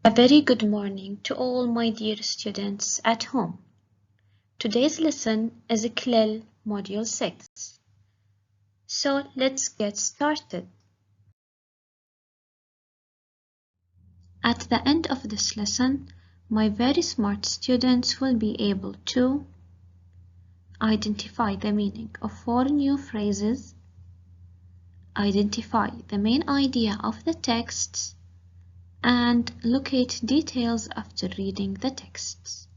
A very good morning to all my dear students at home. Today's lesson is CLIL Module 6. So let's get started. At the end of this lesson, my very smart students will be able to identify the meaning of 4 new phrases, identify the main idea of the texts, and locate details after reading the texts.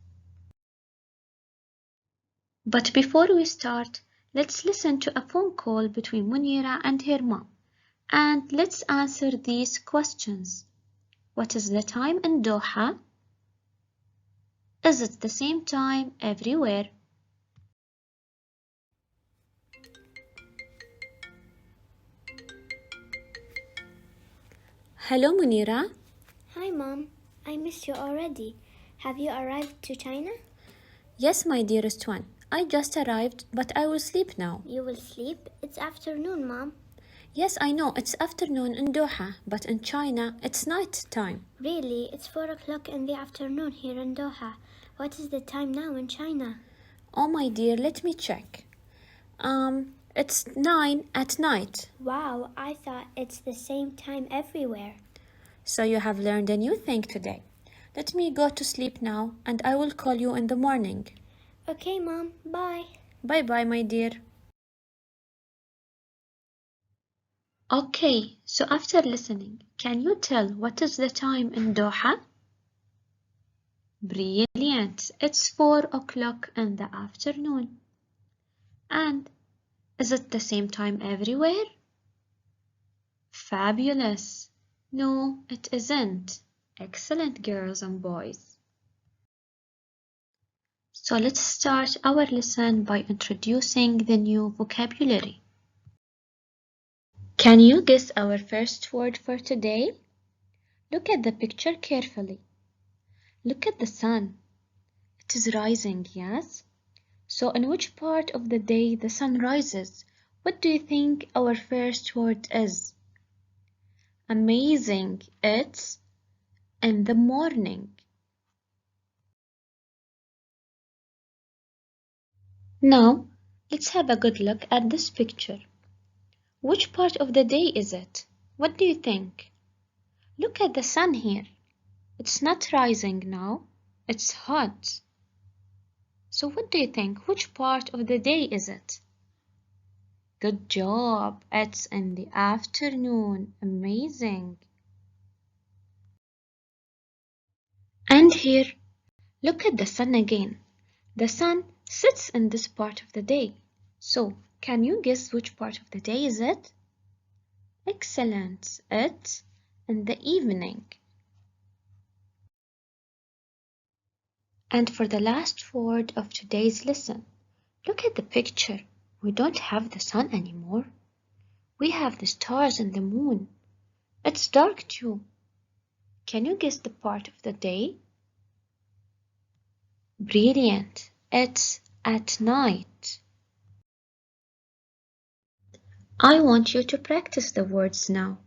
But before we start, let's listen to a phone call between Munira and her mom, and let's answer these questions. What is the time in Doha? Is it the same time everywhere? Hello, Munira. Hi, Mom. I missed you already. Have you arrived to China? Yes, my dearest one. I just arrived, but I will sleep now. You will sleep? It's afternoon, Mom. Yes, I know, it's afternoon in Doha, but in China, it's night time. Really? It's 4 o'clock in the afternoon here in Doha. What is the time now in China? Oh, my dear, let me check. It's 9 at night. Wow, I thought it's the same time everywhere. So you have learned a new thing today. Let me go to sleep now, and I will call you in the morning. Okay, Mom. Bye. Bye-bye, my dear. Okay, so after listening, can you tell what is the time in Doha? Brilliant. It's 4 o'clock in the afternoon. And is it the same time everywhere? Fabulous. No, it isn't. Excellent, girls and boys. So let's start our lesson by introducing the new vocabulary. Can you guess our first word for today? Look at the picture carefully. Look at the sun. It is rising, yes? So in which part of the day the sun rises? What do you think our first word is? Amazing. It's in the morning. Now, let's have a good look at this picture. Which part of the day is it? What do you think? Look at the sun here. It's not rising now. It's hot. So what do you think? Which part of the day is it? Good job. It's in the afternoon. Amazing. And here, look at the sun again. The sun sits in this part of the day. So, can you guess which part of the day is it? Excellent. It's in the evening. And for the last word of today's lesson, look at the picture. We don't have the sun anymore. We have the stars and the moon. It's dark too. Can you guess the part of the day? Brilliant. It's at night. I want you to practice the words now.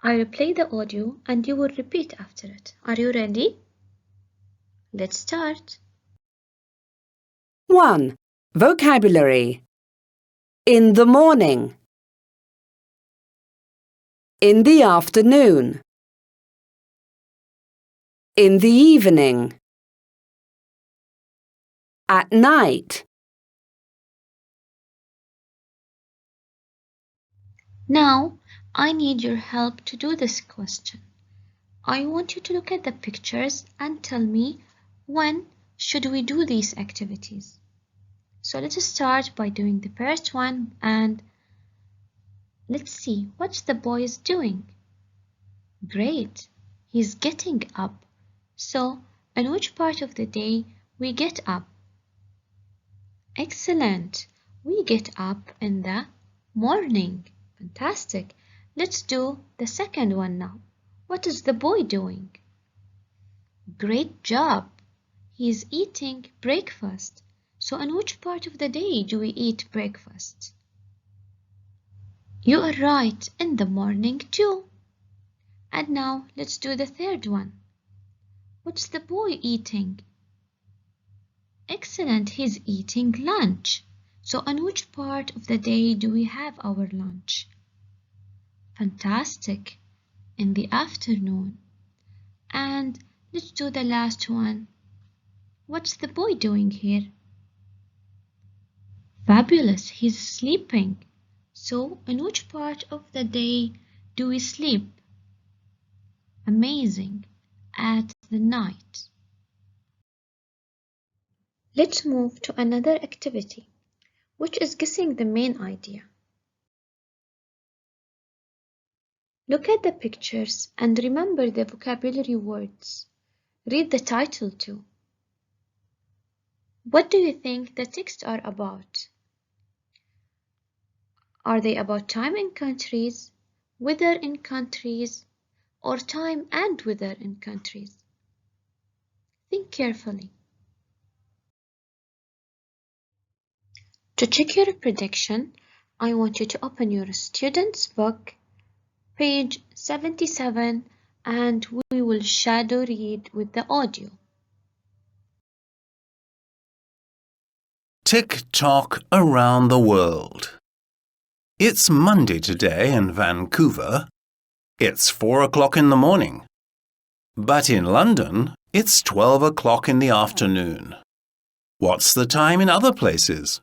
I will play the audio and you will repeat after it. Are you ready? Let's start. 1. Vocabulary. In the morning. In the afternoon. In the evening. At night. Now, I need your help to do this question. I want you to look at the pictures and tell me when should we do these activities. So let's start by doing the first one and let's see what the boy is doing. Great, he's getting up. So, in which part of the day we get up? Excellent, we get up in the morning. Fantastic. Let's do the second one now. What is the boy doing? Great job. He is eating breakfast. So in which part of the day do we eat breakfast? You are right, in the morning too. And now let's do the third one. What's the boy eating? Excellent, he's eating lunch. So on which part of the day do we have our lunch? Fantastic, in the afternoon. And let's do the last one. What's the boy doing here? Fabulous, he's sleeping. So in which part of the day do we sleep? Amazing, at the night. Let's move to another activity, which is guessing the main idea. Look at the pictures and remember the vocabulary words. Read the title too. What do you think the texts are about? Are they about time in countries, weather in countries, or time and weather in countries? Think carefully. To check your prediction, I want you to open your student's book, page 77, and we will shadow read with the audio. Tick-tock around the world. It's Monday today in Vancouver. It's 4 o'clock in the morning. But in London, it's 12 o'clock in the afternoon. What's the time in other places?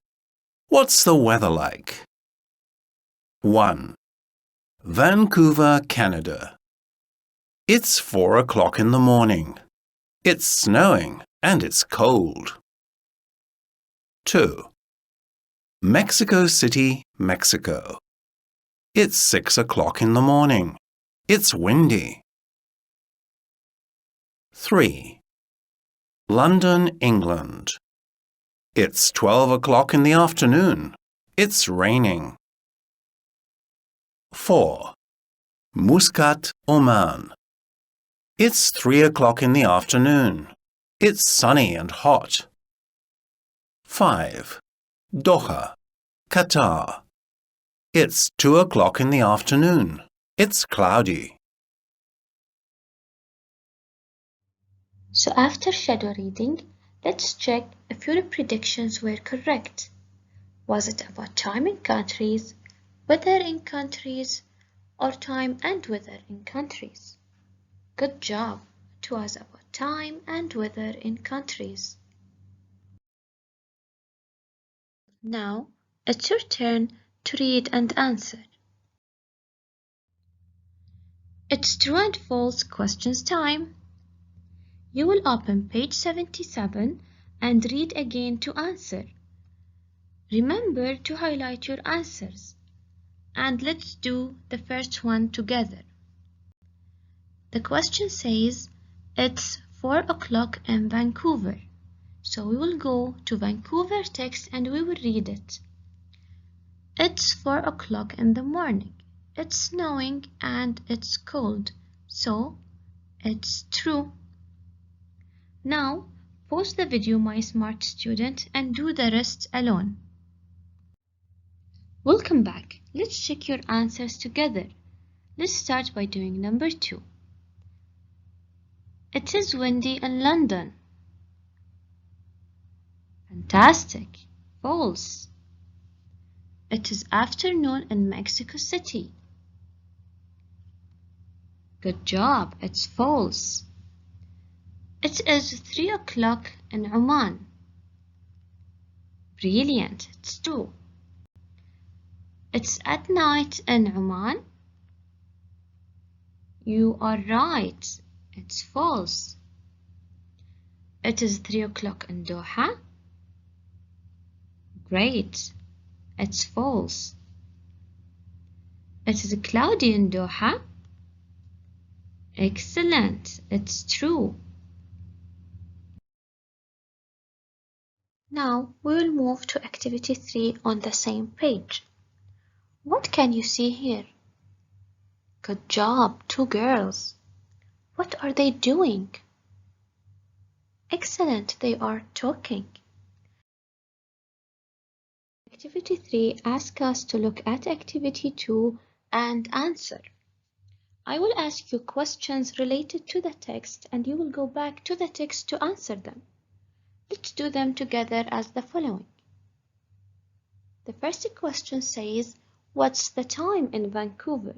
What's the weather like? 1. Vancouver, Canada. It's 4 o'clock in the morning. It's snowing and it's cold. 2. Mexico City, Mexico. It's 6 o'clock in the morning. It's windy. 3. London, England. It's 12 o'clock in the afternoon. It's raining. 4. Muscat, Oman. It's 3 o'clock in the afternoon. It's sunny and hot. 5. Doha, Qatar. It's 2 o'clock in the afternoon. It's cloudy. So after shadow reading, let's check if your predictions were correct. Was it about time in countries, weather in countries, or time and weather in countries? Good job. It was about time and weather in countries. Now, it's your turn to read and answer. It's true and false questions time. You will open page 77 and read again to answer. Remember to highlight your answers. And let's do the first one together. The question says, it's 4 o'clock in Vancouver. So we will go to Vancouver text and we will read it. It's 4 o'clock in the morning. It's snowing and it's cold. So it's true. Now pause the video, my smart student, and do the rest alone. Welcome back. Let's check your answers together. Let's start by doing number 2. It is windy in London. Fantastic. False. It is afternoon in Mexico City. Good job. It's false. It is 3 o'clock in Oman. Brilliant. It's true. It's at night in Oman. You are right. It's false. It is 3 o'clock in Doha. Great. It's false. It is cloudy in Doha. Excellent. It's true. Now we will move to activity 3 on the same page. What can you see here? Good job, 2 girls. What are they doing? Excellent, they are talking. Activity 3 asks us to look at activity 2 and answer. I will ask you questions related to the text and you will go back to the text to answer them. Let's do them together as the following. The first question says, what's the time in Vancouver?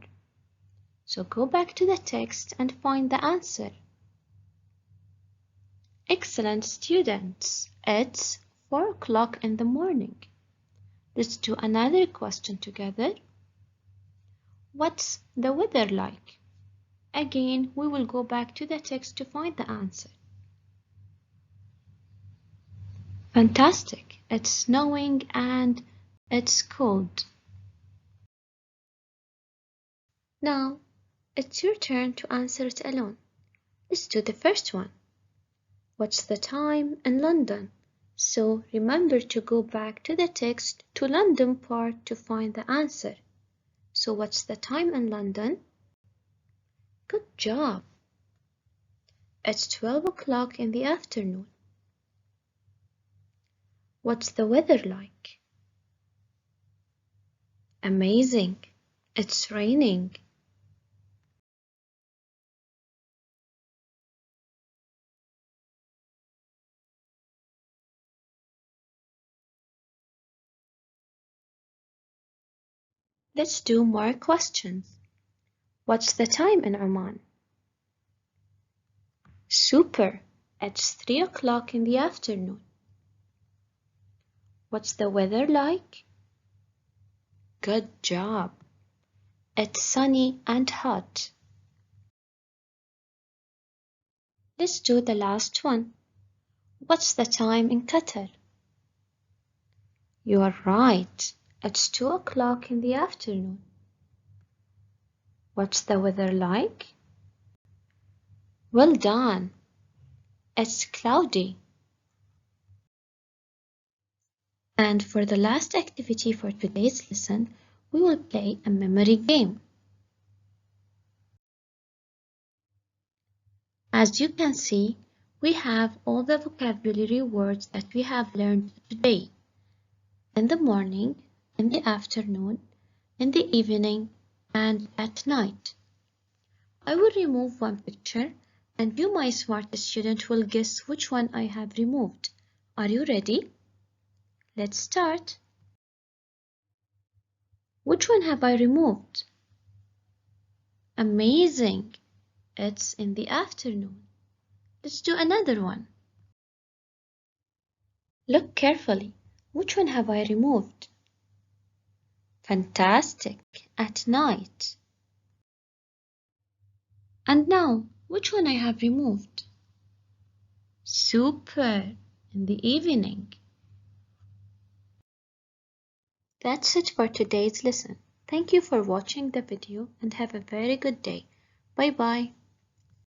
So go back to the text and find the answer. Excellent students, it's 4 o'clock in the morning. Let's do another question together. What's the weather like? Again, we will go back to the text to find the answer. Fantastic, it's snowing and it's cold. Now, it's your turn to answer it alone. Let's do the first one. What's the time in London? So remember to go back to the text to London part to find the answer. So what's the time in London? Good job. It's 12 o'clock in the afternoon. What's the weather like? Amazing. It's raining. Let's do more questions. What's the time in Oman? Super. It's 3 o'clock in the afternoon. What's the weather like? Good job. It's sunny and hot. Let's do the last one. What's the time in Qatar? You are right. It's 2 o'clock in the afternoon. What's the weather like? Well done. It's cloudy. And for the last activity for today's lesson, we will play a memory game. As you can see, we have all the vocabulary words that we have learned today. In the morning, in the afternoon, in the evening, and at night. I will remove one picture and you, my smart student, will guess which one I have removed. Are you ready? Let's start. Which one have I removed? Amazing! It's in the afternoon. Let's do another one. Look carefully. Which one have I removed? Fantastic! At night. And now, which one I have removed? Super! In the evening. That's it for today's lesson. Thank you for watching the video and have a very good day. Bye bye.